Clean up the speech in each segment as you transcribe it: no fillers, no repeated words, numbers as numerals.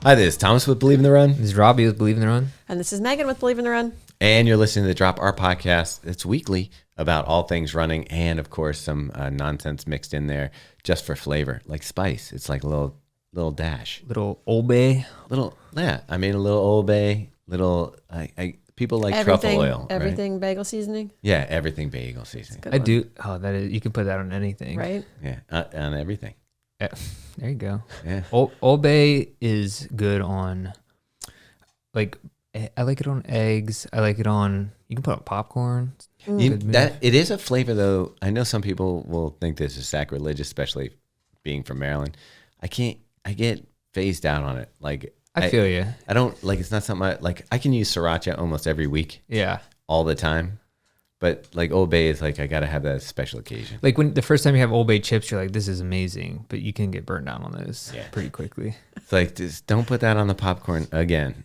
Hi, this is Thomas with Believe in the Run. This is Robbe with Believe in the Run. And this is Megan with Believe in the Run. And you're listening to the Drop, our podcast. It's weekly about all things running and, of course, some nonsense mixed in there just for flavor, like spice. It's like a little dash. Little Old Bay. A little Old Bay, people like truffle oil. Everything right? bagel seasoning. Yeah, everything bagel seasoning. I do. Oh, that is. You can put that on anything. Right? Yeah, on everything. Yeah, there you go. Yeah. Old Bay is good on, like, I like it on eggs. I like it on, you can put on popcorn. It is a flavor, though. I know some people will think this is sacrilegious, especially being from Maryland. I get phased out on it. Like, I feel you. I don't, like, it's not something I can use sriracha almost every week. Yeah. All the time. But like Old Bay is like, I got to have that special occasion. Like when the first time you have Old Bay chips, you're like, this is amazing. But you can get burned down on those pretty quickly. It's like, just don't put that on the popcorn again.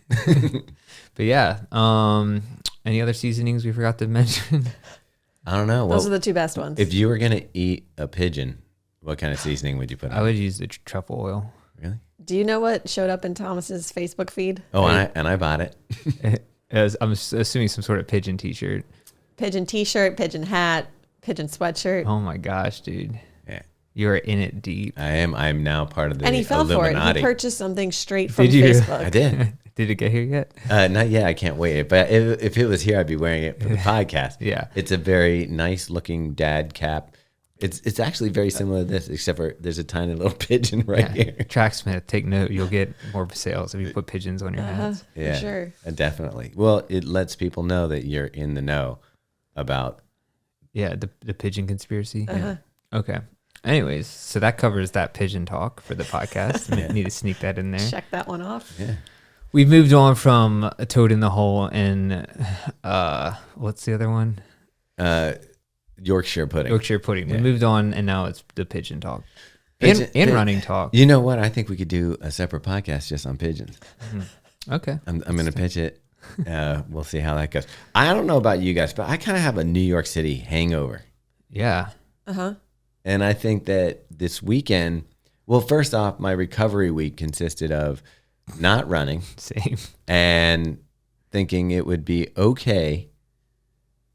But yeah. Any other seasonings we forgot to mention? I don't know. Those are the two best ones. If you were going to eat a pigeon, what kind of seasoning would you put on? I would use the truffle oil. Really? Do you know what showed up in Thomas's Facebook feed? Oh, and I bought it. I'm assuming some sort of pigeon t-shirt. Pigeon t-shirt, pigeon hat, pigeon sweatshirt. Oh my gosh, dude. Yeah. You're in it deep. I am now part of the And he fell Illuminati. for it. He purchased something straight from Did you? Facebook. I did. Did it get here yet? Not yet. I can't wait. But if it was here, I'd be wearing it for the podcast. Yeah. It's a very nice looking dad cap. It's actually very similar to this, except for there's a tiny little pigeon right here. Tracksmith, take note. You'll get more sales if you put pigeons on your hats. Yeah, for sure. Definitely. Well, it lets people know that you're in the know about. Yeah, the pigeon conspiracy. Uh-huh. Okay. Anyways, so that covers that pigeon talk for the podcast. Need to sneak that in there. Check that one off. Yeah. We've moved on from a toad in the hole and what's the other one? Yorkshire pudding. Yorkshire pudding. Yeah. We moved on and now it's the pigeon talk. Pigeon- And running talk. You know what? I think we could do a separate podcast just on pigeons. Okay. I'm going to pitch it. We'll see how that goes. I don't know about you guys, but I kind of have a New York City hangover. Yeah. Uh-huh. And I think that this weekend, well, first off, my recovery week consisted of not running. Same. And thinking it would be okay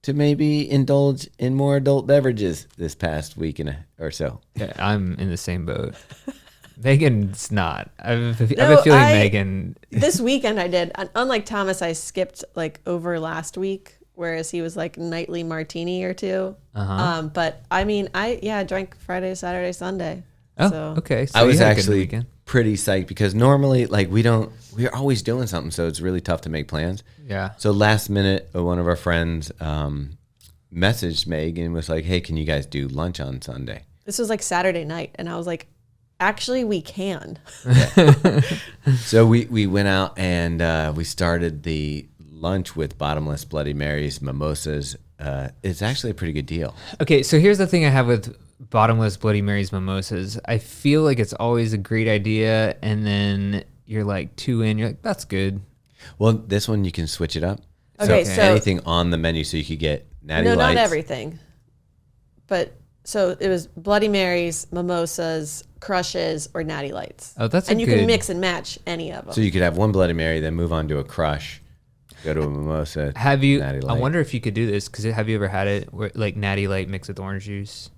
to maybe indulge in more adult beverages this past week or so. Yeah, I'm in the same boat. Megan's not. I have a No, feeling Megan. This weekend I did. Unlike Thomas, I skipped like over last week, whereas he was like nightly martini or two. Uh-huh. But I mean, I drank Friday, Saturday, Sunday. Oh, So okay. So I was you had a good actually weekend. pretty psyched because normally, like, we're always doing something, so it's really tough to make plans. Yeah. So last minute, one of our friends messaged Meg and was like, "Hey, can you guys do lunch on Sunday?" This was like Saturday night, and I was like, actually, we can. So we went out and we started the lunch with bottomless Bloody Marys, mimosas. It's actually a pretty good deal. Okay, so here's the thing I have with bottomless Bloody Marys mimosas. I feel like it's always a great idea, and then you're like 2 in, you're like, that's good. Well, this one you can switch it up. Okay, so so- anything on the menu, so you could get natty No, lights. not everything. But so it was Bloody Marys, mimosas, crushes, or natty lights. Oh, that's and a you good... can mix and match any of them. So you could have one Bloody Mary, then move on to a crush, go to a mimosa. Have you? Natty I Light. wonder if you could do this because have you ever had it where like natty light mixed with orange juice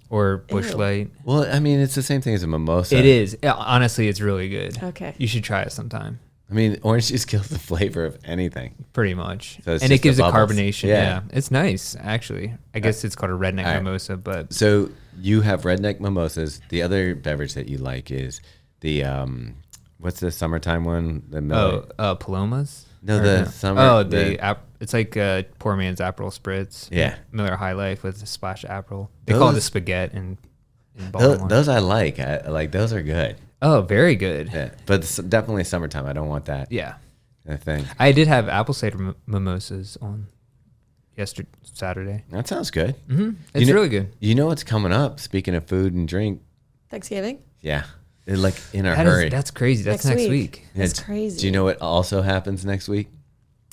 or Bush Ew. Light? Well, I mean, it's the same thing as a mimosa. It is. Yeah, honestly, it's really good. Okay. You should try it sometime. I mean, orange juice kills the flavor of anything. Pretty much. So it's and just it gives the a bubbles. carbonation. Yeah. Yeah. It's nice, actually. I guess it's called a redneck All right. mimosa, but So you have redneck mimosas. The other beverage that you like is the what's the summertime one? The Miller. Palomas? No, Or the summer. Oh, it's like poor man's Aperol Spritz. Yeah. Miller High Life with a splash of Aperol. They call it the Those- spaghetti in Baltimore. those I like. I like those are good. Oh, very good. Yeah, but definitely summertime. I don't want that. Yeah. I think I did have apple cider mimosas on Saturday. that sounds good. Mm-hmm. It's know- really good. You know what's coming up? Speaking of food and drink, Thanksgiving? yeah, they're like in a That is- hurry. that's crazy. That's next week. That's It's- crazy. Do you know what also happens next week?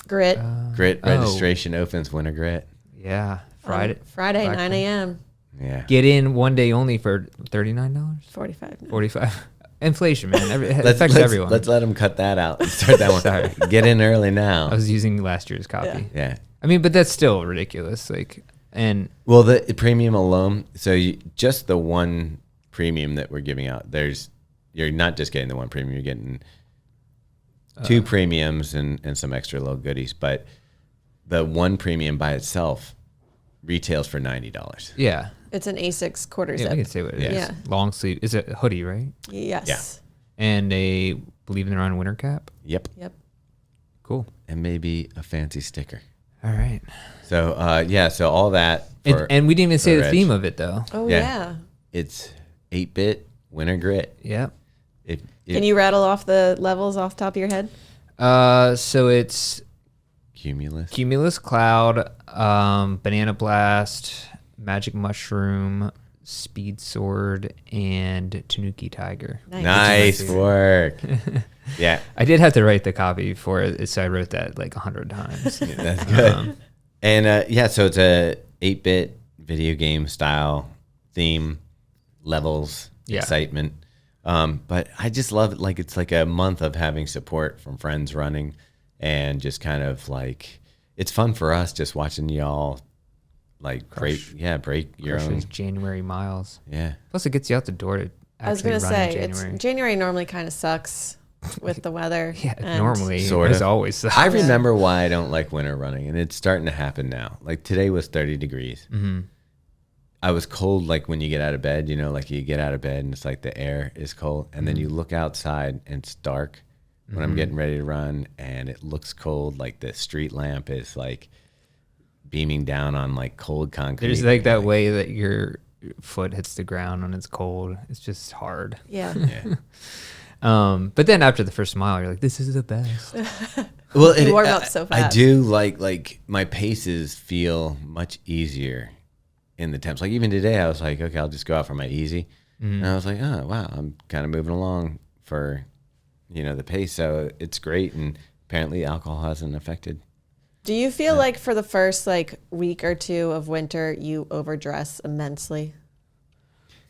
Grit. Grit Oh. registration opens. Winter Grit. Yeah. Friday. Friday, Black 9 a.m. Yeah. Get in one day only for $39. 45. 45. inflation, man. It affects everyone. Let's let them cut that out and start that one. Sorry. Get in early now. I was using last year's copy. Yeah. I mean, but that's still ridiculous. Like, and Well, the premium alone, so just the one premium that we're giving out, you're not just getting the one premium, you're getting two premiums and some extra little goodies. But the one premium by itself retails for $90. yeah. It's an Asics quarter Yeah, zip. we can say what it is. Yeah. Long sleeve. Is it a hoodie, right? Yes. And a believe in their own winter cap. Yep. Yep. Cool. And maybe a fancy sticker. All right. So, so all that. And we didn't even say the Reg. theme of it, though. Oh, Yeah. yeah. It's 8-bit winter grit. Yep. Can you rattle off the levels off the top of your head? So it's Cumulus, Cloud, Banana Blast, Magic Mushroom, Speed Sword, and Tanuki Tiger. Nice work. Yeah, I did have to write the copy for it, so I wrote that like 100 times. that's good. And so it's a 8-bit video game style theme, levels, excitement. But I just love it. Like, it's like a month of having support from friends running, and just kind of like, it's fun for us just watching y'all like break your own January miles. Yeah. Plus, it gets you out the door to I was actually going to run in say, January. January normally kind of sucks with the weather. Yeah, and normally. Sort It's of. always sucks. I remember why I don't like winter running, and it's starting to happen now. Like, today was 30 degrees. Mm-hmm. I was cold, like when you get out of bed, like you get out of bed and it's like the air is cold, and then you look outside and it's dark when I'm getting ready to run, and it looks cold. Like the street lamp is like beaming down on like cold concrete. There's like that way that your foot hits the ground when it's cold. It's just hard. Yeah. Yeah. But then after the first mile, you're like, this is the best. Well, You warm up so fast. I do like my paces feel much easier in the temps. Like even today, I was like, okay, I'll just go out for my easy, and I was like, oh wow, I'm kind of moving along for, the pace. So it's great, and apparently alcohol hasn't affected. Do you feel like for the first like week or two of winter, you overdress immensely?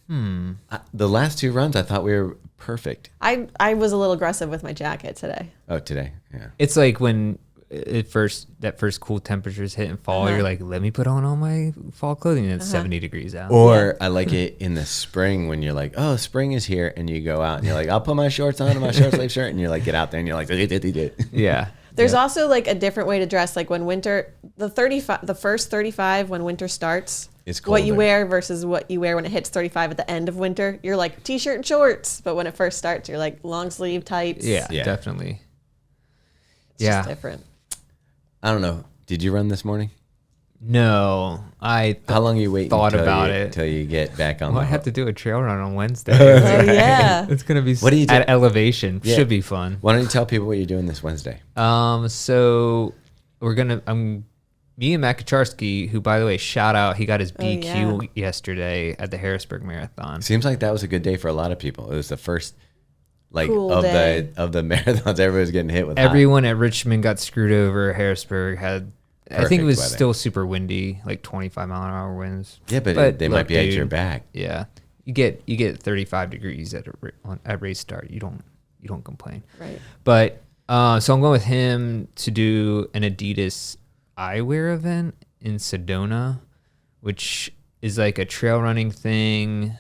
The last two runs, I thought we were perfect. I was a little aggressive with my jacket today. Oh, today, yeah. It's like when that first cool temperatures hit in fall, you're like, let me put on all my fall clothing, and it's 70 degrees out. Or I like it in the spring when you're like, oh, spring is here, and you go out and you're like, I'll put my shorts on and my short sleeve shirt, and you're like, get out there and you're like, Yeah. There's also like a different way to dress. Like when winter, the first 35 when winter starts, It's what you colder. wear versus what you wear when it hits 35 at the end of winter. You're like t-shirt and shorts, but when it first starts, you're like long sleeve tights. Yeah, Yeah. definitely. It's just different. I don't know. Did you run this morning? No, How long are you waiting thought about it. till you get back on Well, I the have to do a trail run on Wednesday. Oh, yeah. It's gonna be What do you do? at elevation. Yeah. Should be fun. Why don't you tell people what you're doing this Wednesday? So we're gonna me and Matt Kacharski, who by the way, shout out, he got his BQ yesterday at the Harrisburg Marathon. Seems like that was a good day for a lot of people. It was the first Cool of day. the marathons everybody's getting hit with. Everyone at Richmond got screwed over. Harrisburg had, I think it Perfect was weather. still super windy, like 25-mile-an-hour winds. Yeah, but they look, might be at dude, your back. Yeah, you get 35 degrees at race start. You don't complain. Right. But so I'm going with him to do an Adidas eyewear event in Sedona, which is like a trail running thing.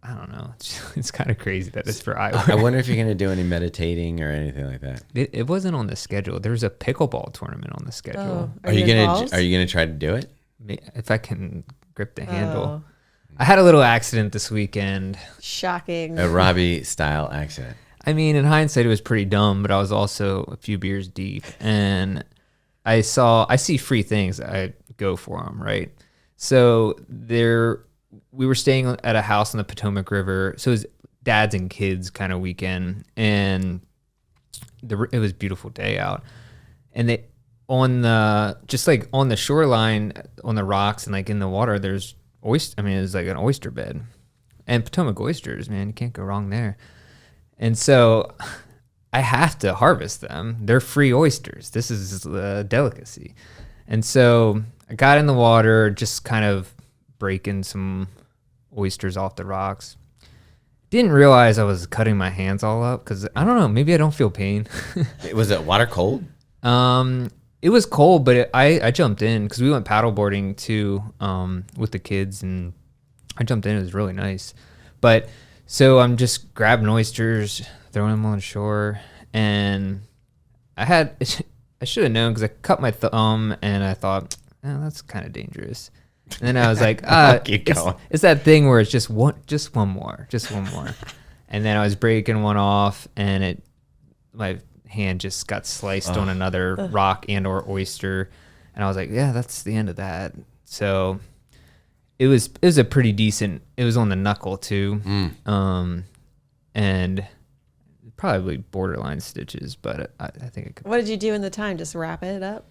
I don't know. It's kind of crazy that it's for eyewear. I wonder if you're going to do any meditating or anything like that. It wasn't on the schedule. There was a pickleball tournament on the schedule. Are you involved? Are you gonna try to do it? If I can grip the handle. Oh, I had a little accident this weekend. shocking. A Robbe style accident. I mean, in hindsight, it was pretty dumb, but I was also a few beers deep, and I see free things, I go for them, right? So we were staying at a house on the Potomac River, so it was dads and kids kind of weekend, and it was a beautiful day out, and on the shoreline, on the rocks and like in the water, there's oyster. I mean, it's like an oyster bed, and Potomac oysters, man, you can't go wrong there. And so I have to harvest them. They're free oysters. This is a delicacy. And so I got in the water, just kind of breaking some oysters off the rocks. Didn't realize I was cutting my hands all up because I don't know. Maybe I don't feel pain. Was it water cold? It was cold, but I jumped in because we went paddleboarding too with the kids, and I jumped in. It was really nice. But so I'm just grabbing oysters, throwing them on the shore, and I should have known because I cut my thumb, and I thought, oh, that's kind of dangerous. And then I was like, it's that thing where it's just one more. And then I was breaking one off, and my hand just got sliced on another rock and or oyster. And I was like, yeah, that's the end of that. So it was a pretty decent, it was on the knuckle too. And probably borderline stitches, but I think I could. What did you do in the time? Just wrap it up?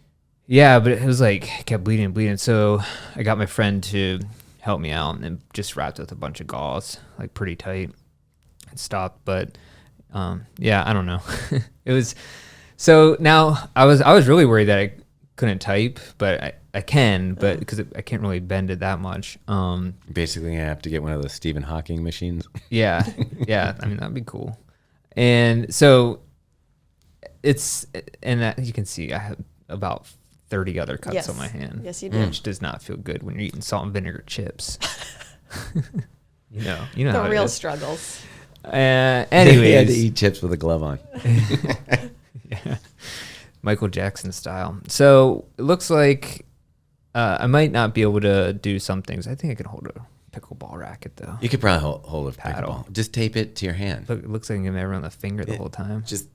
Yeah, but it was like kept bleeding. So I got my friend to help me out and then just wrapped it with a bunch of gauze, like pretty tight, and stopped. But yeah, I don't know. It was so now I was really worried that I couldn't type, but I can, but because I can't really bend it that much. Basically, I have to get one of those Stephen Hawking machines. Yeah. I mean, that'd be cool. And so you can see I have about 30 other cuts on my hand. Yes, you do. Which does not feel good when you're eating salt and vinegar chips. you know the how real struggles. Anyways, he had to eat chips with a glove on. Yeah, Michael Jackson style. So it looks like I might not be able to do some things. I think I can hold a pickleball racket though. You could probably hold a Paddle. pickleball. Just tape it to your hand. Look, it looks like I'm gonna run the finger the whole time. Just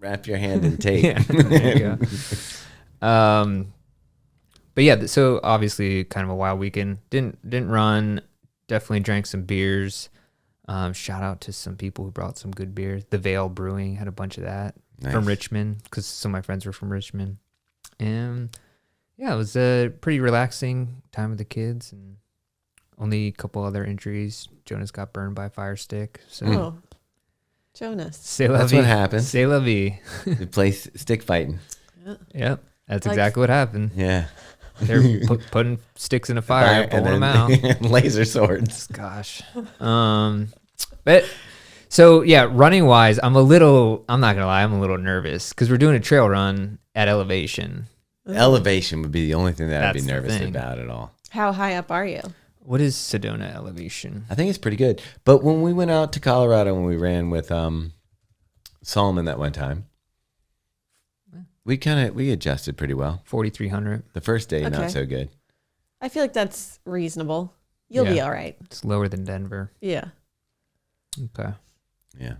wrap your hand in tape. Yeah, there you go. But yeah, so obviously kind of a wild weekend. Didn't run. Definitely drank some beers. Shout out to some people who brought some good beer. The Vale Brewing had a bunch of that from Richmond because some of my friends were from Richmond. And yeah, it was a pretty relaxing time with the kids and only a couple other injuries. Jonas got burned by a fire stick. So Jonas. That's what happened. C'est la vie. You play stick fighting. Yep. That's exactly what happened. Yeah. They're putting sticks in a fire, pulling them out. Laser swords. Gosh. But so yeah, running wise, I'm not gonna lie, I'm a little nervous because we're doing a trail run at elevation. Elevation would be the only thing that I'd be That's the nervous thing. about at all. How high up are you? What is Sedona elevation? I think it's pretty good. But when we went out to Colorado, when we ran with Solomon that one time, we adjusted pretty well. 4,300. The first day, Okay. not so good. I feel like that's reasonable. You'll be all right. It's lower than Denver. Yeah. Okay. Yeah.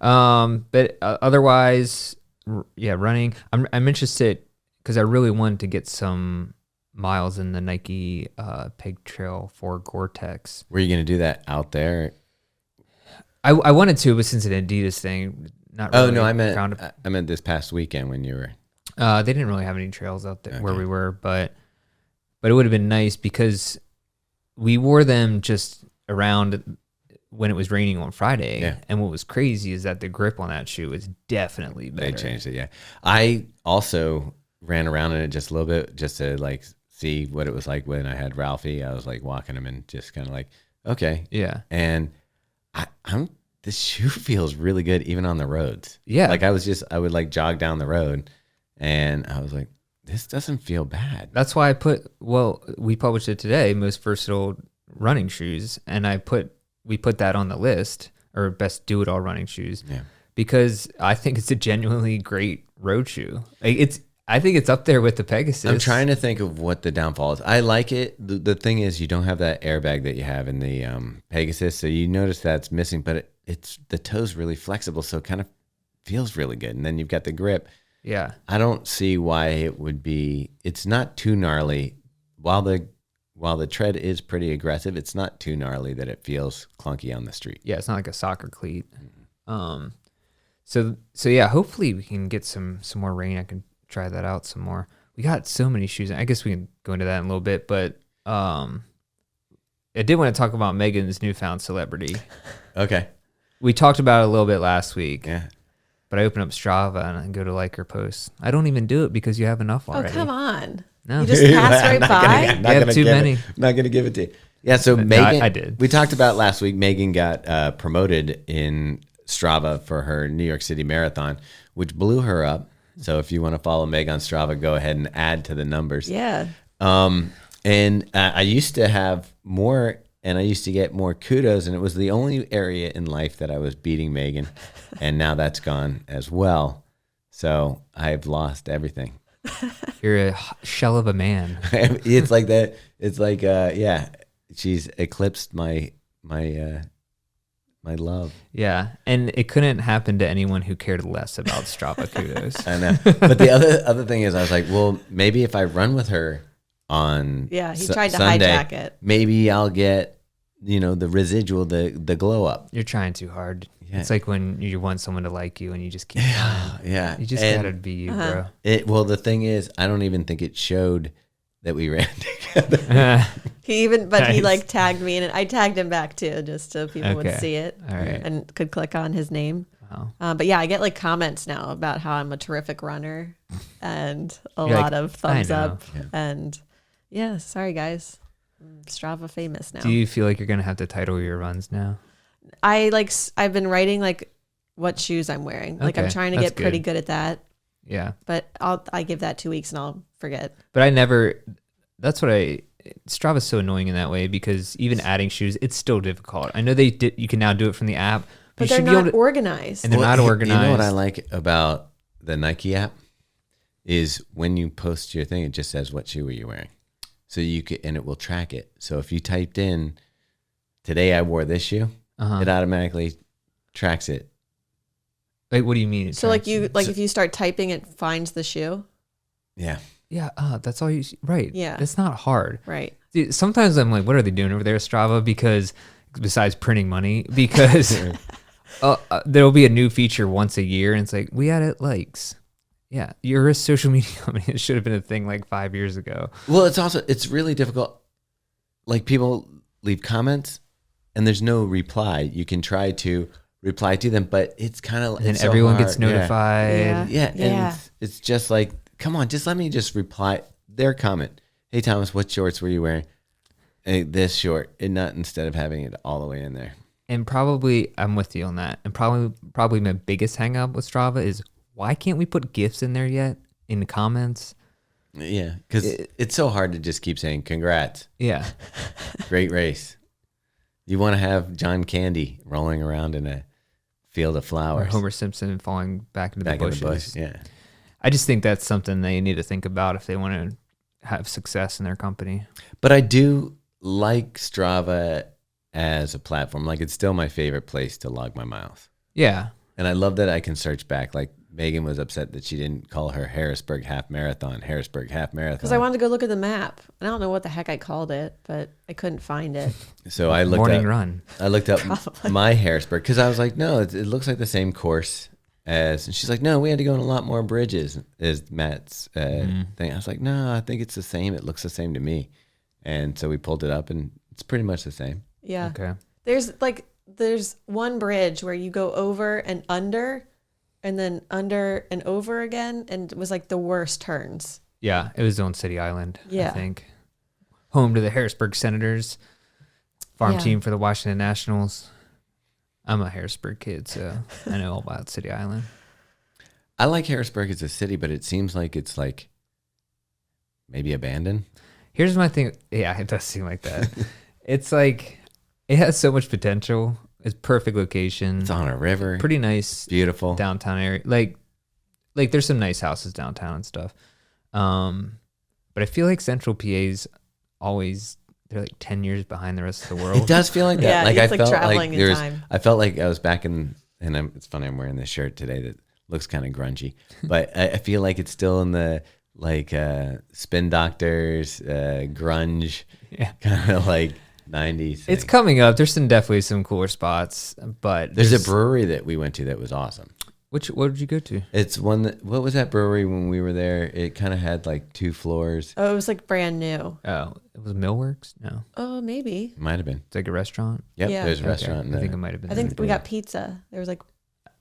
But otherwise, running. I'm interested because I really wanted to get some miles in the Nike Peg Trail for Gore-Tex. Were you going to do that out there? I wanted to, but since it's an Adidas thing, not really. Oh no, I meant this past weekend when you were. They didn't really have any trails out there where we were, but it would have been nice because we wore them just around when it was raining on Friday. Yeah. And what was crazy is that the grip on that shoe is definitely better. They changed it, yeah. I also ran around in it just a little bit just to like see what it was like when I had Ralphie. I was like walking him and just kind of like, okay. Yeah. And this shoe feels really good even on the roads. Yeah. Like I would like jog down the road and I was like, this doesn't feel bad. That's why we published it today, most versatile running shoes, and we put that on the list, or best do-it-all running shoes, because I think it's a genuinely great road shoe. I think it's up there with the Pegasus. I'm trying to think of what the downfall is. I like it. The thing is, you don't have that airbag that you have in the Pegasus, so you notice that's missing, but it's the toe's really flexible, so it kind of feels really good. And then you've got the grip. Yeah. I don't see why it would be. It's not too gnarly. While the tread is pretty aggressive, it's not too gnarly that it feels clunky on the street. Yeah, it's not like a soccer cleat. So yeah, hopefully we can get some more rain. I can try that out some more. We got so many shoes. I guess we can go into that in a little bit, but I did want to talk about Megan's newfound celebrity. Okay. We talked about it a little bit last week. Yeah. But I open up Strava and I go to like her posts. I don't even do it because you have enough already. Oh, come on. No. You just pass right by? Not You have gonna too give many. Not going to give it to you. Yeah, so But Megan, I did. We talked about last week. Megan got promoted in Strava for her New York City Marathon, which blew her up. So if you want to follow Meg on Strava, go ahead and add to the numbers. Yeah. And I used to have more, and I used to get more kudos, and it was the only area in life that I was beating Megan, and now that's gone as well. So I've lost everything. You're a shell of a man. It's like that. It's like, yeah, she's eclipsed my love. Yeah, and it couldn't happen to anyone who cared less about Strava kudos. I know. But the other thing is, I was like, well, maybe if I run with her on He tried to Sunday, hijack it. maybe I'll get, the residual, the glow up. You're trying too hard. Yeah. It's like when you want someone to like you and you just keep trying. Yeah. You just gotta be you, bro. Well, the thing is, I don't even think it showed that we ran together. He Nice. like tagged me, and I tagged him back too, just so people would Okay. see it All right. and could click on his name. Wow. But yeah, I get like comments now about how I'm a terrific runner and a You're lot like, of thumbs I know. up. Yeah. And yeah, sorry guys, I'm Strava famous now. Do you feel like you're gonna have to title your runs now? I've been writing like what shoes I'm wearing. Like I'm Okay, trying to that's get pretty good. good at that. Yeah. But I give that 2 weeks and I'll forget. But that's what Strava's so annoying in that way because even adding shoes, it's still difficult. I know you can now do it from the app, But you they're should be able not to, organized. and they're not organized. You know what I like about the Nike app is when you post your thing, it just says what shoe are you wearing, so you can, and it will track it. So if you typed in today I wore this shoe, it automatically tracks it. Like, what do you mean? it So like tracks if you start typing, it finds the shoe. Yeah. Yeah, that's all you right. Yeah. That's not hard. Right. Dude, sometimes I'm like, what are they doing over there, Strava? Because besides printing money, because there'll be a new feature once a year, and it's like we added likes. Yeah, you're a social media company. It should have been a thing like 5 years ago. Well, it's really difficult. Like people leave comments, and there's no reply. You can try to reply to them, but it's kind of And then everyone gets notified. Yeah. Yeah, and it's just like, come on, just let me just reply their comment. Hey Thomas, what shorts were you wearing? Hey, this short, and not instead of having it all the way in there. And probably I'm with you on that. And probably my biggest hang up with Strava is why can't we put GIFs in there yet in the comments? Yeah, because it's so hard to just keep saying congrats, Yeah. great race. You want to have John Candy rolling around in a field of Or flowers, Homer Simpson falling back into back the in bushes. the bush. Yeah. I just think that's something they need to think about if they want to have success in their company. But I do like Strava as a platform. Like it's still my favorite place to log my miles. Yeah. And I love that I can search back. Like Megan was upset that she didn't call her Harrisburg half marathon. Because I wanted to go look at the map. And I don't know what the heck I called it, but I couldn't find it. So I looked Morning up, run. I looked up my Harrisburg because I was like, no, it looks like the same course as. And she's like, no, we had to go on a lot more bridges. Is Matt's thing? I was like, no, I think it's the same. It looks the same to me. And so we pulled it up, and it's pretty much the same. Yeah. Okay. There's one bridge where you go over and under, and then under and over again, and it was like the worst turns. Yeah. It was on City Island, I Yeah. think. Home to the Harrisburg Senators, farm Yeah. team for the Washington Nationals. I'm a Harrisburg kid, so I know all about City Island. I like Harrisburg as a city, but it seems like it's like maybe abandoned. Here's my thing. Yeah, it does seem like that. It's like it has so much potential. It's perfect location. It's on a river. Pretty nice Beautiful. downtown area. Like there's some nice houses downtown and stuff. But I feel like Central PA's always they're like 10 years behind the rest of the world. It does feel like that. Yeah, like it's I like felt traveling like in there's. time. I felt like I was back in, and it's funny. I'm wearing this shirt today that looks kind of grungy, but I feel like it's still in the like Spin Doctors, grunge, Yeah. kind of like 90s. It's thing. coming up. There's definitely some cooler spots, but There's a brewery that we went to that was awesome. what did you go to? It's one that. What was that brewery when we were there? It kind of had like 2 floors. Oh, it was like brand new. Oh, it was Millworks? No. Oh, maybe. Might have been. It's like a restaurant. Yep. Yeah. There's a Okay. restaurant. I think it might have been. I think we got pizza. There was like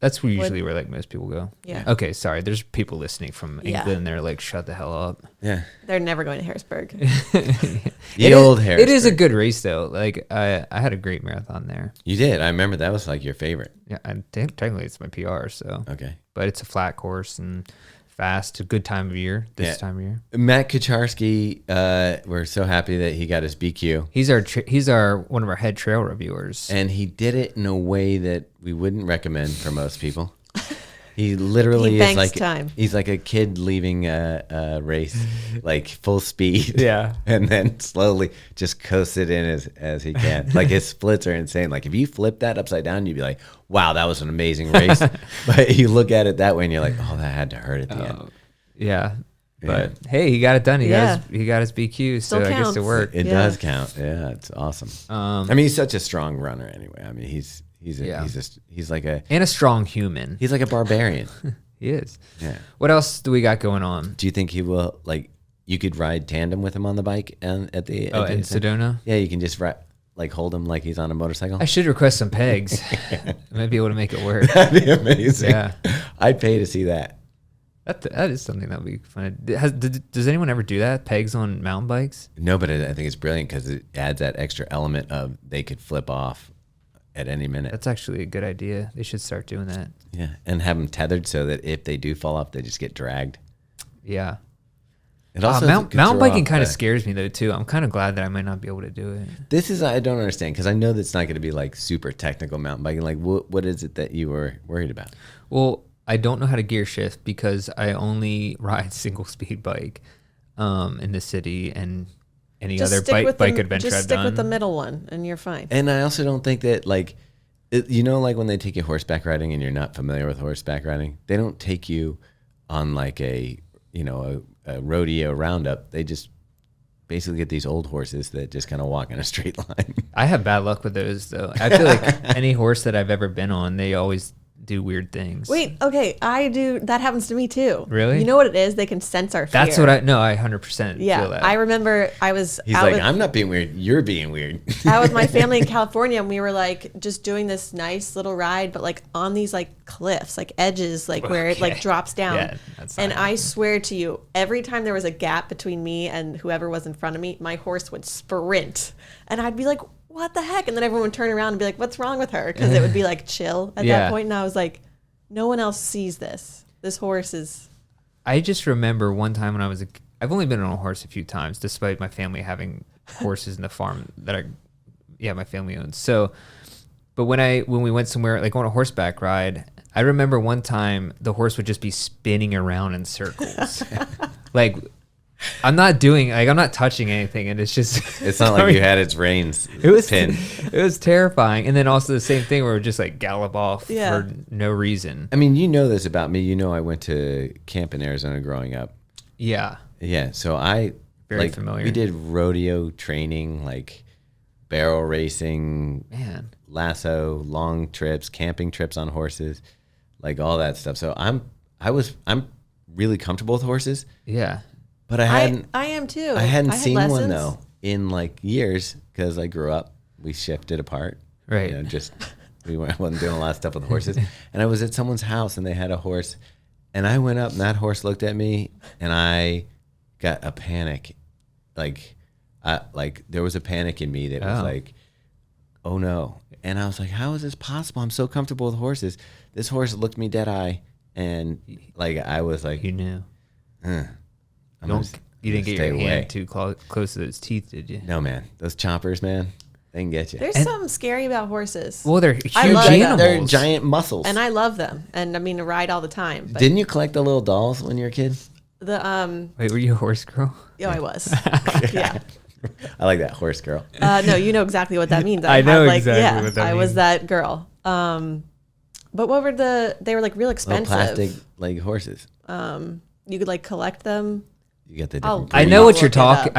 That's usually where like most people go. Yeah. Okay, sorry. There's people listening from England. And they're like, shut the hell up. Yeah. They're never going to Harrisburg. The old Harrisburg. It is a good race though. Like I had a great marathon there. You did. I remember that was like your favorite. Yeah, I think technically it's my PR. So okay, but it's a flat course and fast. A good time of year. This time of year. Matt Kucharski. We're so happy that he got his BQ. He's our one of our head trail reviewers, and he did it in a way that we wouldn't recommend for most people. He literally is like he's like a kid leaving a race, like full speed. Yeah, and then slowly just coast it in as he can. Like his splits are insane. Like if you flip that upside down, you'd be like, "Wow, that was an amazing race." But you look at it that way, and you're like, "Oh, that had to hurt at the end." Yeah, but hey, he got it done. He got his BQ, so I guess it worked. It does count. Yeah, it's awesome. I mean, he's such a strong runner. Anyway, I mean, he's like a strong human. He's like a barbarian. He is. Yeah. What else do we got going on? Do you think he will you could ride tandem with him on the bike and at the in Sedona? Yeah, you can just hold him like he's on a motorcycle. I should request some pegs. I might be able to make it work. That'd be amazing. Yeah. I'd pay to see that. That is something that would be fun. Does anyone ever do that? Pegs on mountain bikes? No, but I think it's brilliant because it adds that extra element of they could flip off at any minute. That's actually a good idea. They should start doing that. Yeah, and have them tethered so that if they do fall off, they just get dragged. Yeah. It also mountain biking kind of scares me though too. I'm kind of glad that I might not be able to do it. I don't understand because I know that's not going to be like super technical mountain biking. Like what is it that you were worried about? Well, I don't know how to gear shift because I only ride single speed bike in the city and any other bike adventure I've done. Just stick with the middle one and you're fine. And I also don't think that like when they take you horseback riding and you're not familiar with horseback riding, they don't take you on like a rodeo roundup. They just basically get these old horses that just kind of walk in a straight line. I have bad luck with those though. I feel like any horse that I've ever been on, they always do weird things. Wait, okay, I do. That happens to me too. Really? You know what it is? They can sense our fear. That's what I 100% feel that. I remember he's like, I'm not being weird. You're being weird. Out with my family in California, and we were like just doing this nice little ride, but like on these like cliffs, like edges, like where it like drops down. Yeah, and I swear to you, every time there was a gap between me and whoever was in front of me, my horse would sprint, and I'd be like, what the heck? And then everyone would turn around and be like, what's wrong with her? Because it would be like chill at that point. And I was like, no one else sees this. This horse is... I just remember one time when I've only been on a horse a few times, despite my family having horses in the farm that my family owns. So, but when we went somewhere, like on a horseback ride, I remember one time the horse would just be spinning around in circles. Like... I'm not touching anything, and it's just... It's not like you had its reins pinned. It was terrifying. And then also the same thing where it would just like gallop off for no reason. I mean, you know this about me. You know I went to camp in Arizona growing up. Yeah. Yeah, so Very familiar. We did rodeo training, like barrel racing, lasso, long trips, camping trips on horses, like all that stuff. So I'm really comfortable with horses. Yeah. But I am too. I hadn't seen one though in like years because I grew up. We shifted apart. Right. We wasn't doing a lot of stuff with horses. And I was at someone's house and they had a horse, and I went up and that horse looked at me and I got a panic. Like there was a panic in me that was like, oh no. And I was like, how is this possible? I'm so comfortable with horses. This horse looked me dead eye, and like I was like, you knew. You didn't get your hand too close to those teeth, did you? No, man. Those chompers, man, they can get you. There's something scary about horses. Well, they're huge animals. They're giant muscles. And I love them. And I mean, to ride all the time. But didn't you collect the little dolls when you were a kid? Wait, were you a horse girl? Yeah, I was. Yeah. I like that, horse girl. No, you know exactly what that means. I know exactly what that means. I was that girl. But what were they were like real expensive. Plastic like horses. You could like collect them. You get the different I know what you're talking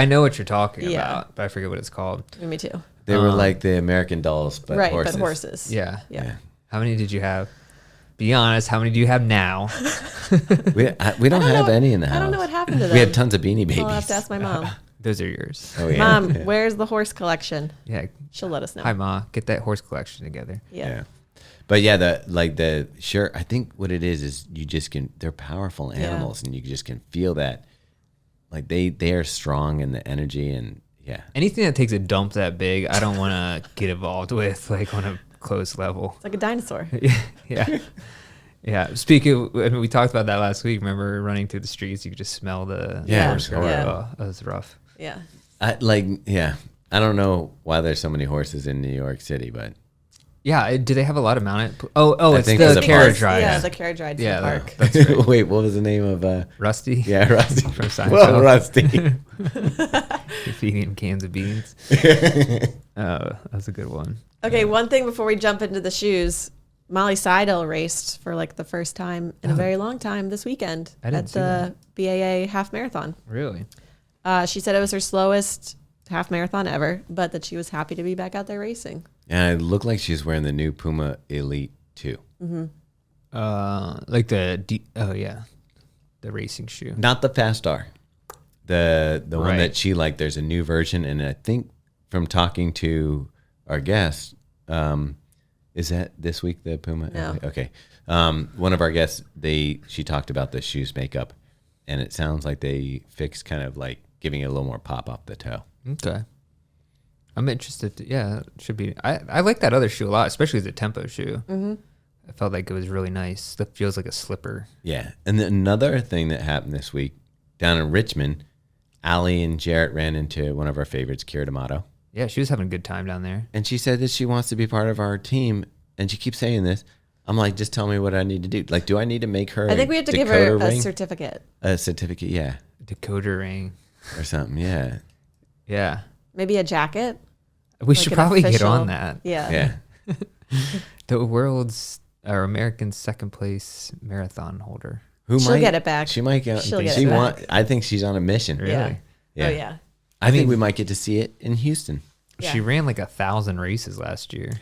about, but I forget what it's called. Me too. They were like the American dolls, but horses. But horses. Yeah. How many did you have? Be honest, how many do you have now? we don't have any in the house. I don't know what happened to them. We had tons of Beanie Babies. I'll have to ask my mom. Those are yours. Oh, yeah. Mom, where's the horse collection? Yeah. She'll let us know. Hi, Ma. Get that horse collection together. Yeah. But yeah, I think what it is you just they're powerful animals and you just can feel that. Like they are strong in the energy and anything that takes a dump that big, I don't want to get involved with like on a close level. It's like a dinosaur. Yeah. Yeah. Speaking of, we talked about that last week. Remember running through the streets, you could just smell the horse. Oh, that was rough. Yeah. I don't know why there's so many horses in New York City, but yeah, do they have a lot of mounted? It's the the carriage park. ride. Yeah, the carriage ride to the park. That's right. Wait, what was the name of Rusty? Yeah, Rusty from Seinfeld. Well, Rusty. Feeding him cans of beans. That's a good one. Okay, one thing before we jump into the shoes. Molly Seidel raced for like the first time in a very long time this weekend at the BAA half marathon. Really? She said it was her slowest half marathon ever, but that she was happy to be back out there racing. And it looked like she's wearing the new Puma Elite 2. Mm-hmm. Like the racing shoe. Not the Fast Star. The Right. one that she liked. There's a new version, and I think from talking to our guest, is that this week the Puma? No. Okay. One of our guests, she talked about the shoes makeup, and it sounds like they fixed kind of like giving it a little more pop off the toe. Okay. I'm interested. It should be. I like that other shoe a lot, especially the tempo shoe. Mm-hmm. I felt like it was really nice. That feels like a slipper. Yeah. And then another thing that happened this week down in Richmond, Allie and Jarrett ran into one of our favorites, Kira D'Amato. Yeah, she was having a good time down there. And she said that she wants to be part of our team. And she keeps saying this. I'm like, just tell me what I need to do. Like, do I need to make her I think we have to give her a certificate. A certificate, yeah. Decoder ring. Or something, yeah. Yeah. Maybe a jacket. We should probably get on that. Yeah. The American second place marathon holder. She'll get it back. She might get. She'll get it back. I think she's on a mission. Really? Yeah. Oh yeah. I think we might get to see it in Houston. She ran like 1,000 races last year.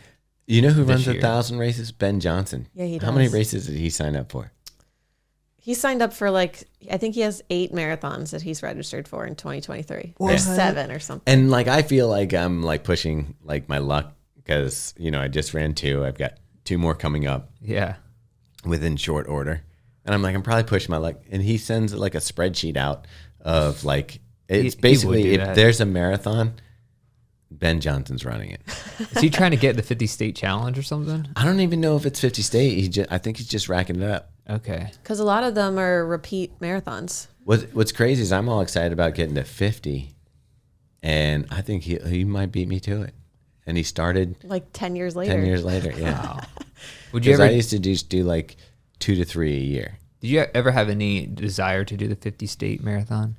You know who runs 1,000 races? Ben Johnson. Yeah, he does. How many races did he sign up for? He signed up for I think he has 8 marathons that he's registered for in 2023. What? Or 7 or something. And I feel like I'm pushing my luck because, I just ran 2. I've got 2 more coming up. Yeah. Within short order. And I'm probably pushing my luck. And he sends a spreadsheet out of it's basically if there's a marathon, Ben Johnson's running it. Is he trying to get the 50 state challenge or something? I don't even know if it's 50 state. I think he's just racking it up. Okay. Because a lot of them are repeat marathons. What's crazy is I'm all excited about getting to 50, and I think he might beat me to it. And he started 10 years later. 10 years later, yeah. Wow. Would you ever? I used to just do 2 to 3 a year. Did you ever have any desire to do the 50 state marathon?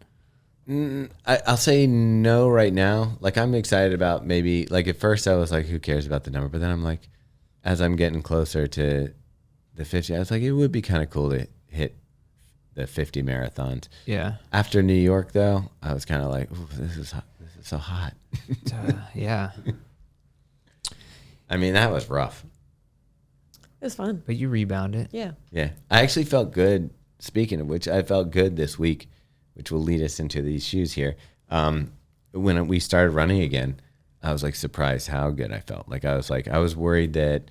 I'll say no right now. I'm excited about maybe at first I was like, who cares about the number? But then I'm like, as I'm getting closer to the 50, I was like, it would be kind of cool to hit the 50 marathons. Yeah. After New York though, I was kind of like, ooh, this is so hot. Yeah. I mean, that was rough. It was fun. But you rebounded. Yeah. Yeah. I actually felt good. Speaking of which, I felt good this week, which will lead us into these shoes here. When we started running again, I was surprised how good I felt. I was worried that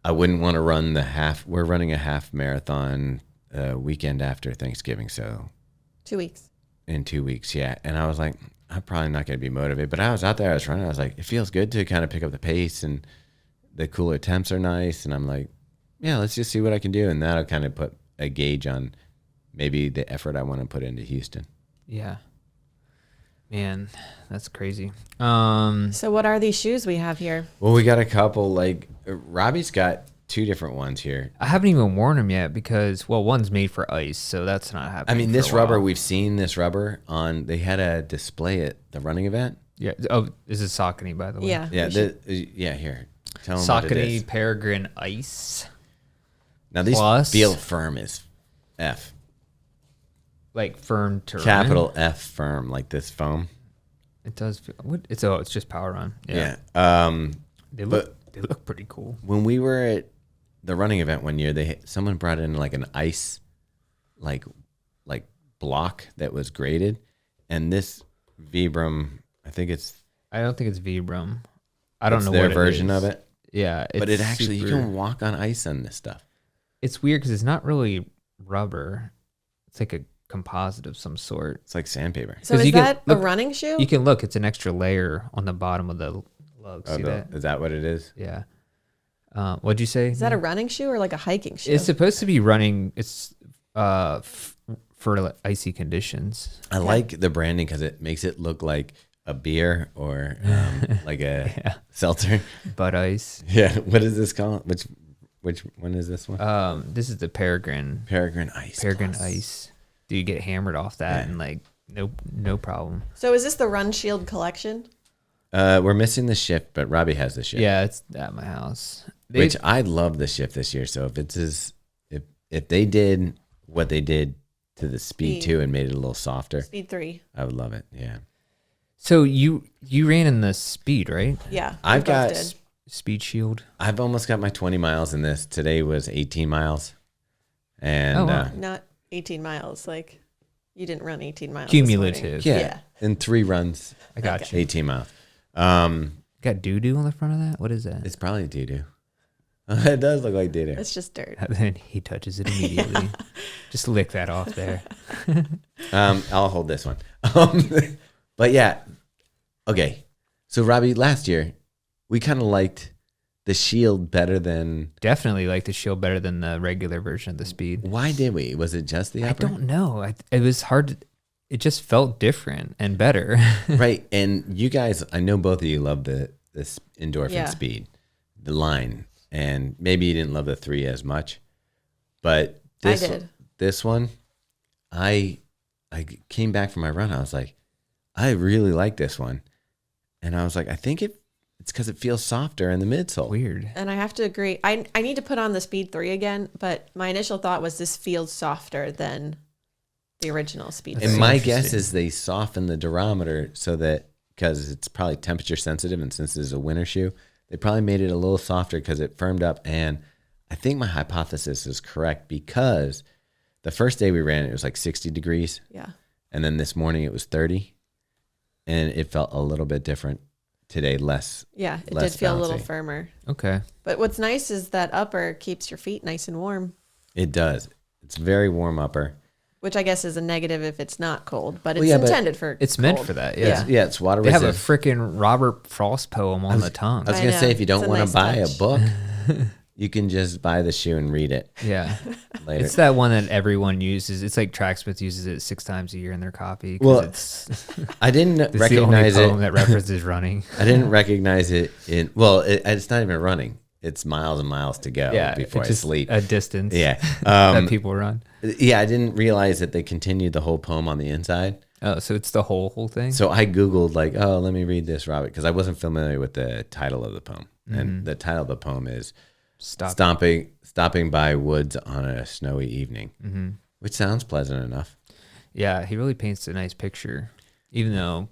I wouldn't want to run the half. We're running a half marathon weekend after Thanksgiving. So 2 weeks. In 2 weeks. Yeah. And I was like, I'm probably not going to be motivated, but I was out there, I was running. I was like, it feels good to kind of pick up the pace and the cooler temps are nice. And I'm like, yeah, let's just see what I can do. And that'll kind of put a gauge on maybe the effort I want to put into Houston. Yeah. Man, that's crazy. So what are these shoes we have here? Well, we got a couple. Robbie's got 2 different ones here. I haven't even worn them yet because, one's made for ice, so that's not happening. I mean, this rubber, we've seen this rubber they had a display at the running event. Yeah. Oh, this is Saucony, by the way. Yeah. Yeah. Here. Tell them what it Saucony is. Peregrine Ice. Now, these Plus, feel firm as F. Firm to Capital run. F firm, like this foam. It does feel, it's just Power Run. Yeah. They look pretty cool. When we were at the running event one year, someone brought in an ice like block that was graded, and this Vibram, I don't think it's Vibram. I don't know their what version it is. of it. Yeah. But it actually, you can walk on ice on this stuff. It's weird because it's not really rubber. It's like a composite of some sort. It's like sandpaper. So is that a running shoe? You can look. It's an extra layer on the bottom of the lug. See that? Is that what it is? Yeah. What'd you say? Is that a running shoe or like a hiking shoe? It's supposed to be running. It's for like icy conditions. I like the branding because it makes it look like a beer or like a seltzer. Bud Ice. Yeah. What is this called? Which one is this one? This is the Peregrine. Peregrine Ice. Peregrine Ice. Do you get hammered off that and like no problem? So is this the RunShield collection? We're missing the shift, but Robbie has the shift. Yeah, it's at my house. Which I love the shift this year. So if they did what they did to the Speed 2 and made it a little softer, Speed 3, I would love it. Yeah. So you ran in the Speed, right? Yeah. I've got Speed Shield. I've almost got my 20 miles in this. Today was 18 miles. And not 18 miles. Like you didn't run 18 miles. Cumulative. Yeah. In 3 runs. I got you. 18 miles. Got doo-doo on the front of that? What is that? It's probably doo-doo. It does look like doo-doo. It's just dirt. And then he touches it immediately. Just lick that off there. I'll hold this one. But yeah. Okay. So Robbie, last year we kind of liked the Shield better than... Definitely like the Shield better than the regular version of the Speed. Why did we? Was it just the upper? I don't know. It was hard. It just felt different and better. Right. And you guys, I know both of you love this endorphin Speed, the line. And maybe you didn't love the 3 as much. But this one, I came back from my run. I was like, I really like this one. And I was like, I think it's because it feels softer in the midsole. Weird. And I have to agree. I need to put on the Speed 3 again, but my initial thought was this feels softer than the original Speed 3. And my guess is they soften the durometer so that, because it's probably temperature sensitive, and since it's a winter shoe, they probably made it a little softer because it firmed up. And I think my hypothesis is correct because the first day we ran, it was like 60 degrees. Yeah. And then this morning it was 30. And it felt a little bit different today, less. Yeah, it less did feel bouncy. a little firmer. Okay. But what's nice is that upper keeps your feet nice and warm. It does. It's very warm upper. Which I guess is a negative if it's not cold, but it's intended for it's cold. meant for that, yeah. Yeah, it's water They resistant. have a freaking Robert Frost poem on the tongue. I was going to say, if you don't want to buy touch. a book, you can just buy the shoe and read it Yeah. later. It's that one that everyone uses. It's like Tracksmith uses it 6 times a year in their copy. Well, it's I didn't it's recognize the only it. poem that references running. I didn't recognize it in, it's not even running. It's miles and miles to go before I just sleep. a distance Yeah. that people run. Yeah, I didn't realize that they continued the whole poem on the inside. Oh, so it's the whole thing? So I Googled like, let me read this, Robert, because I wasn't familiar with the title of the poem. And the title of the poem is Stopping by Woods on a Snowy Evening, which sounds pleasant enough. Yeah, he really paints a nice picture, even though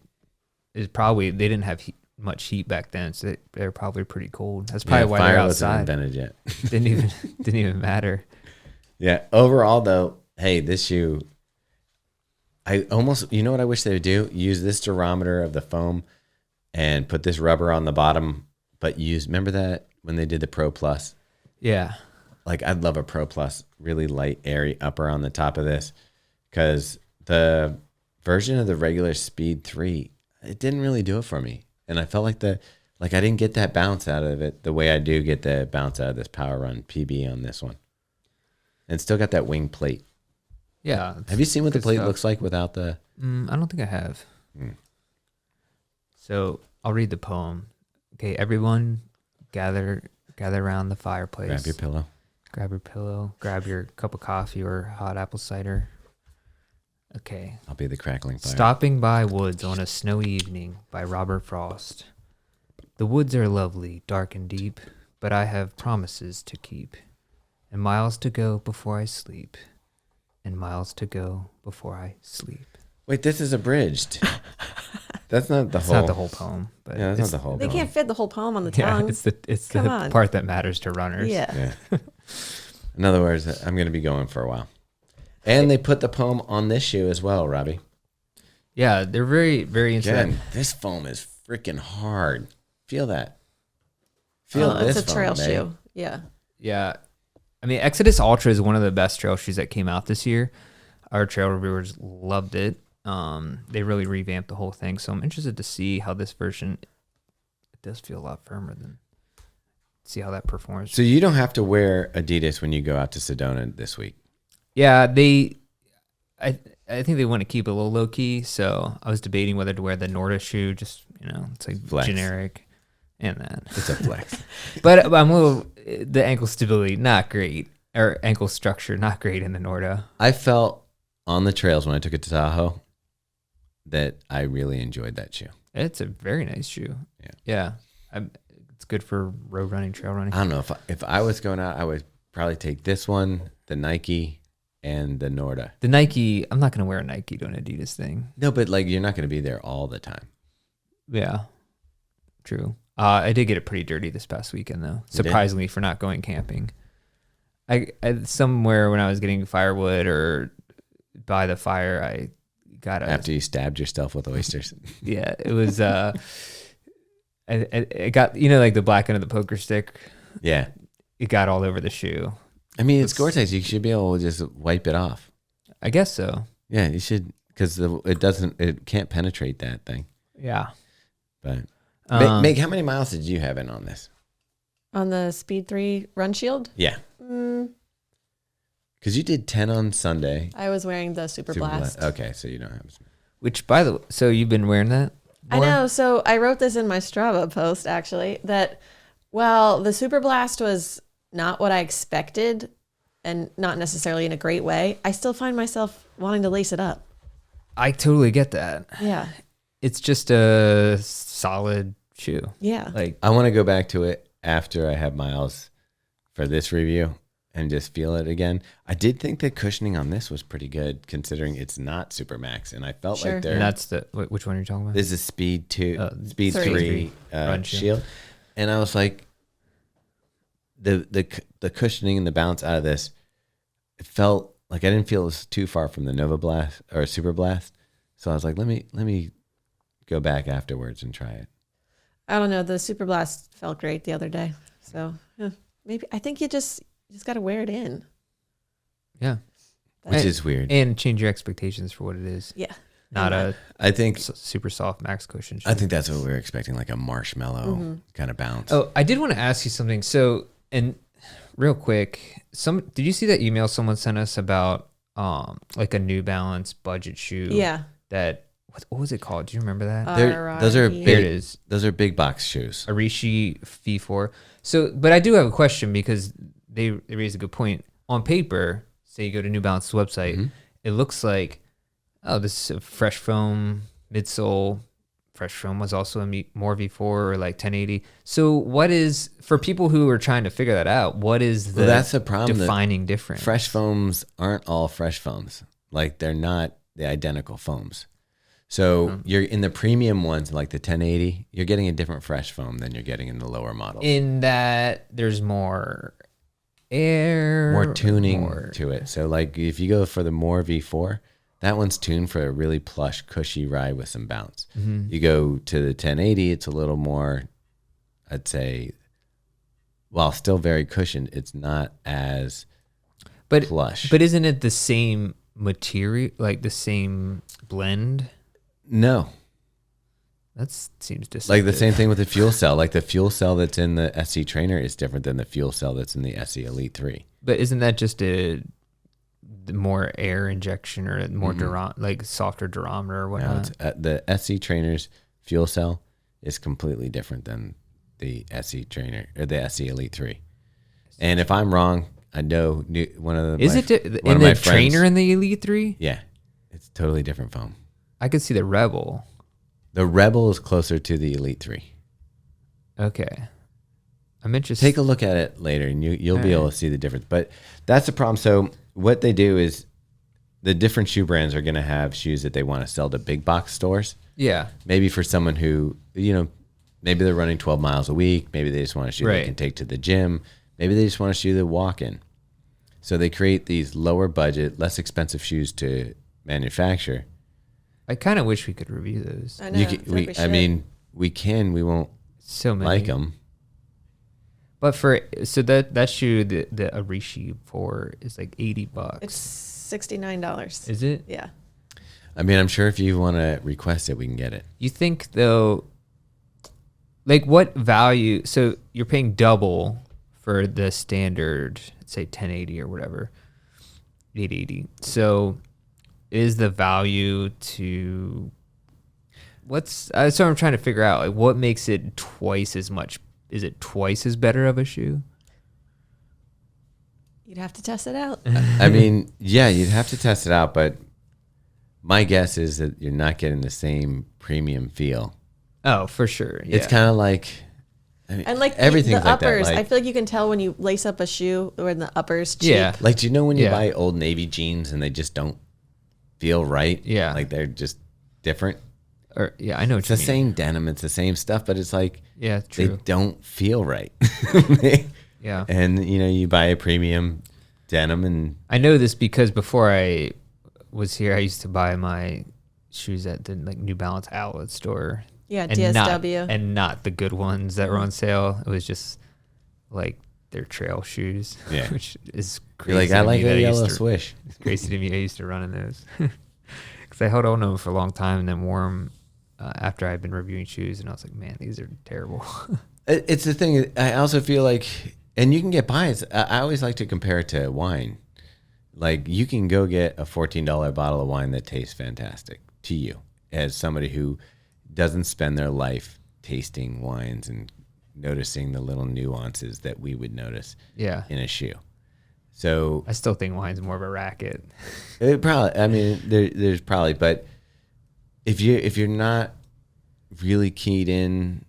they didn't have much heat back then, so they were probably pretty cold. That's probably why they're outside. Wasn't invented yet. didn't even matter. Yeah. Overall, though, hey, this shoe, you know what I wish they would do? Use this durometer of the foam and put this rubber on the bottom, but remember that when they did the Pro Plus? Yeah. Like, I'd love a Pro Plus, really light, airy upper on the top of this, because the version of the regular Speed 3, it didn't really do it for me. And I felt like I didn't get that bounce out of it the way I do get the bounce out of this Power Run PB on this one. And still got that wing plate. Yeah. Have you seen what the plate looks like without the... I don't think I have. So I'll read the poem. Okay, everyone gather around the fireplace. Grab your pillow. Grab your cup of coffee or hot apple cider. Okay. I'll be the crackling fire. Stopping by Woods on a Snowy Evening by Robert Frost. The woods are lovely, dark and deep, but I have promises to keep. And miles to go before I sleep. And miles to go before I sleep. Wait, this is abridged. That's not the It's whole... not the whole poem. But Yeah, that's not the whole They poem. can't fit the whole poem on the tongue. Yeah, it's the part that matters to runners. Yeah. Yeah. In other words, I'm going to be going for a while. And they put the poem on this shoe as well, Robbie. Yeah, they're very, very into that. Again, this foam is freaking hard. Feel that. It's a trail shoe. Yeah. Yeah. I mean, Exodus Ultra is one of the best trail shoes that came out this year. Our trail reviewers loved it. They really revamped the whole thing. So I'm interested to see how this version, it does feel a lot firmer than, see how that performs. So you don't have to wear Adidas when you go out to Sedona this week. Yeah, I think they want to keep it a little low key. So I was debating whether to wear the Norda shoe, just, it's like flex. Generic and that. It's a flex. But I'm a little, the ankle stability, not great. Or ankle structure, not great in the Norda. I felt on the trails when I took it to Tahoe that I really enjoyed that shoe. It's a very nice shoe. Yeah. It's good for road running, trail running. I don't know if I was going out, I would probably take this one, the Nike, and the Norda. The Nike, I'm not going to wear a Nike to an Adidas thing. No, but like you're not going to be there all the time. Yeah, true. I did get it pretty dirty this past weekend though. Surprisingly, for not going camping. I somewhere when I was getting firewood or by the fire, I got after you stabbed yourself with oysters. Yeah, it was. It got like the black end of the poker stick. Yeah, it got all over the shoe. I mean, it's Gore-Tex. You should be able to just wipe it off. I guess so. Yeah, you should, because it can't penetrate that thing. Yeah. But Meg, how many miles did you have in on this? On the Speed 3 RunShield? Yeah. Because you did 10 on Sunday. I was wearing the Superblast. Okay, so you don't have. Which, by the way, so you've been wearing that more? I know. So I wrote this in my Strava post, actually, that, well, the Superblast was not what I expected and not necessarily in a great way. I still find myself wanting to lace it up. I totally get that. Yeah. It's just a solid shoe. Yeah. Like, I want to go back to it after I have miles for this review and just feel it again. I did think the cushioning on this was pretty good considering it's not Supermax, and I felt like and that's which one are you talking about? This is Speed 3 RunShield, and I was like, the cushioning and the bounce out of this, it felt like I didn't feel it was too far from the Nova Blast or Superblast, so I was like, let me go back afterwards and try it. I don't know. The Superblast felt great the other day, so maybe I think you just got to wear it in. Yeah, which is weird, and change your expectations for what it is. Yeah, not I think super soft max cushion shoe. I think that's what we were expecting, like a marshmallow kind of bounce. Oh, I did want to ask you something. So, and real quick, did you see that email someone sent us about like a New Balance budget shoe? Yeah. That what was it called? Do you remember that? Those are Here big. it is. Those are big box shoes. Arishi V4. So, but I do have a question because they raised a good point. On paper, say you go to New Balance's website, it looks like, oh, this is a fresh foam midsole. Fresh foam was also a more V4 or like 1080. So what is, for people who are trying to figure that out, what is the that's the problem, defining difference? Fresh foams aren't all fresh foams. Like they're not the identical foams. So you're in the premium ones, like the 1080, you're getting a different fresh foam than you're getting in the lower models. In that there's more air, more tuning to it. So like if you go for the more V4, that one's tuned for a really plush, cushy ride with some bounce. You go to the 1080, it's a little more, I'd say, while still very cushioned, it's not as plush. But isn't it the same material, like the same blend? No. That seems deceptive. Like the same thing with the fuel cell. Like the fuel cell that's in the SC Trainer is different than the fuel cell that's in the SC Elite 3. But isn't that just the more air injection or more like softer durometer or whatnot? No, the SC Trainer's fuel cell is completely different than the SC Trainer or the SC Elite 3. And if I'm wrong, I know one of them. Is it in the Trainer in the Elite 3? Yeah, it's totally different foam. I could see the Rebel. The Rebel is closer to the Elite 3. Okay. I'm interested. Take a look at it later and you'll be able to see the difference. But that's the problem. So what they do is the different shoe brands are going to have shoes that they want to sell to big box stores. Yeah. Maybe for someone who, maybe they're running 12 miles a week. Maybe they just want a shoe they can take to the gym. Maybe they just want a shoe to walk in. So they create these lower budget, less expensive shoes to manufacture. I kind of wish we could review those. I know. We can. We won't So many. like them. But so that shoe, the Arishi 4 is like $80. It's $69. Is it? Yeah. I mean, I'm sure if you want to request it, we can get it. You think though, like what value? So you're paying double for the standard, say 1080 or whatever, 880. So is the value to so I'm trying to figure out, like, what makes it twice as much? Is it twice as better of a shoe? You'd have to test it out. I mean, yeah, you'd have to test it out, but my guess is that you're not getting the same premium feel. Oh, for sure. Yeah. It's kind of like, I mean, and like everything's the like uppers, that. Like, I feel like you can tell when you lace up a shoe or in the uppers cheek. Yeah. like, do you know when you buy Old Navy jeans and they just don't feel right? Yeah. Like they're just different. Or I know what It's you the mean. same denim. It's the same stuff, but it's like, Yeah, they true. don't feel right. Yeah. And, you buy a premium denim and I know this because before I was here, I used to buy my shoes at the New Balance outlet store. Yeah, and DSW. Not the good ones that were on sale. It was just like their trail shoes, Yeah. which is you're crazy. like, I to like me that a I used yellow to- swish. It's crazy to me. I used to run in those because I held on to them for a long time and then wore them after I'd been reviewing shoes, and I was like, man, these are terrible. It's the thing. I also feel like, and you can get biased. I always like to compare it to wine. Like, you can go get a $14 bottle of wine that tastes fantastic to you as somebody who doesn't spend their life tasting wines and noticing the little nuances that we would notice Yeah. in a shoe. So I still think wine's more of a racket. it probably, I mean, there's probably, but if you're not really keyed in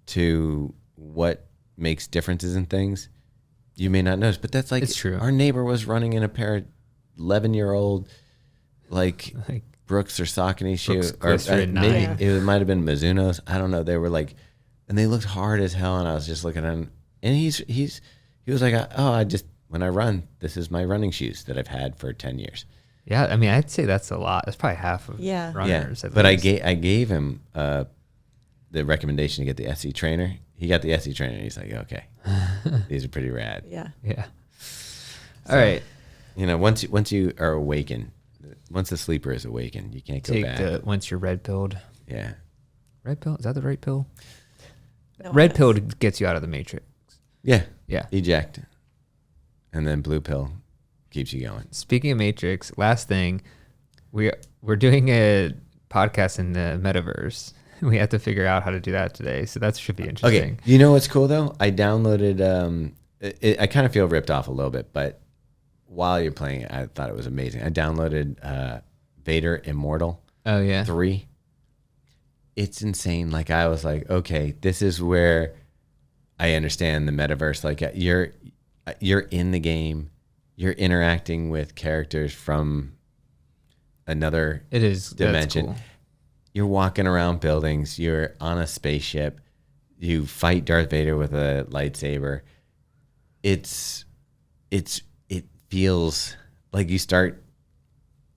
to what makes differences in things, you may not notice. But that's like, It's true. Our neighbor was running in a pair of 11-year-old like Brooks or Saucony shoe, Brooks or Glycerin maybe 9. it might have been Mizuno's. I don't know. They were like, and they looked hard as hell. And I was just looking at him, and he was like, when I run, this is my running shoes that I've had for 10 years. Yeah, I mean, I'd say that's a lot. That's probably half of runners. Yeah, at but least. I gave him the recommendation to get the SE trainer. He got the SE trainer. He's like, okay, these are pretty rad. Yeah. Yeah. All right. Once you are awakened, once the sleeper is awakened, you can't go back. Once you're red pilled. Yeah. Red pill? Is that the right pill? No, Red pill gets you out of the matrix. Yeah. Yeah. Eject. And then blue pill keeps you going. Speaking of Matrix, last thing, we're doing a podcast in the metaverse. We have to figure out how to do that today, so that should be interesting. Okay, you know what's cool though? I downloaded. I kind of feel ripped off a little bit, but while you're playing it, I thought it was amazing. I downloaded Vader Immortal. Oh yeah. 3. It's insane. Like, I was like, okay, this is where I understand the metaverse. Like, you're in the game, you're interacting with characters from another dimension. That's cool. You're walking around buildings. You're on a spaceship. You fight Darth Vader with a lightsaber. It feels like you start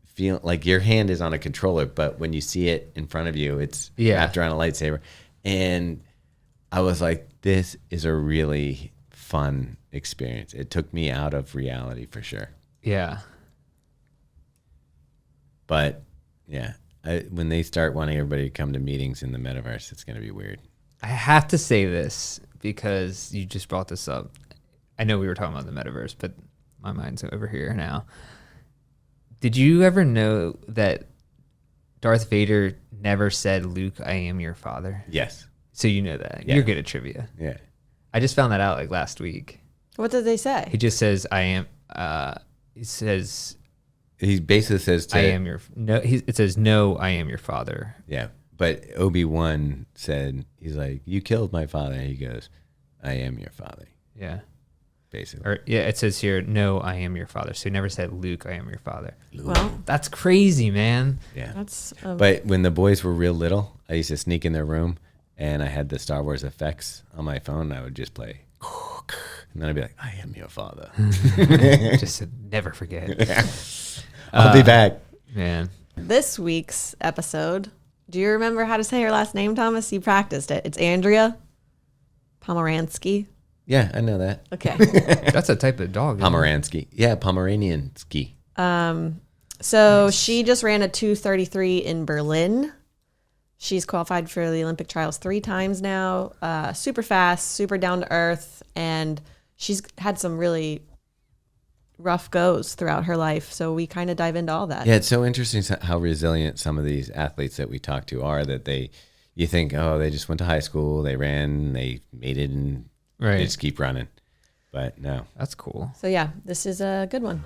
feeling like your hand is on a controller, but when you see it in front of you, it's wrapped around a lightsaber. And I was like, this is a really fun experience. It took me out of reality for sure. Yeah. But yeah, when they start wanting everybody to come to meetings in the metaverse, it's going to be weird. I have to say this because you just brought this up. I know we were talking about the metaverse, but my mind's over here now. Did you ever know that Darth Vader never said, "Luke, I am your father"? Yes. So you know that. Yeah. You're good at trivia. Yeah. I just found that out like last week. What did they say? He just says, "I am." He says, He basically says "I am your." No, it says, "No, I am your father." Yeah. But Obi-Wan said, he's like, you killed my father. He goes, I am your father, Yeah. basically. Or yeah, it says here, "No, I am your father." So he never said, "Luke, I am your father." Well, That's crazy, man. Yeah. that's But when the boys were real little, I used to sneak in their room and I had the Star Wars effects on my phone. And I would just play. And then I'd be like, I am your father. Just to never forget. I'll be back. Man. this week's episode. Do you remember how to say her last name, Thomas? You practiced it. It's Andrea Pomeranski. Yeah, I know that. Okay. That's a type of dog. Pomeransky. Yeah, Pomeranian ski. So she just ran a 2:33 in Berlin. She's qualified for the Olympic trials 3 times now. Super fast, super down to earth, and she's had some really rough goes throughout her life. So we kind of dive into all that. Yeah, it's so interesting how resilient some of these athletes that we talk to are. That you think, oh, they just went to high school, they ran, they made it, and they just keep running. But no, that's cool. So yeah, this is a good one.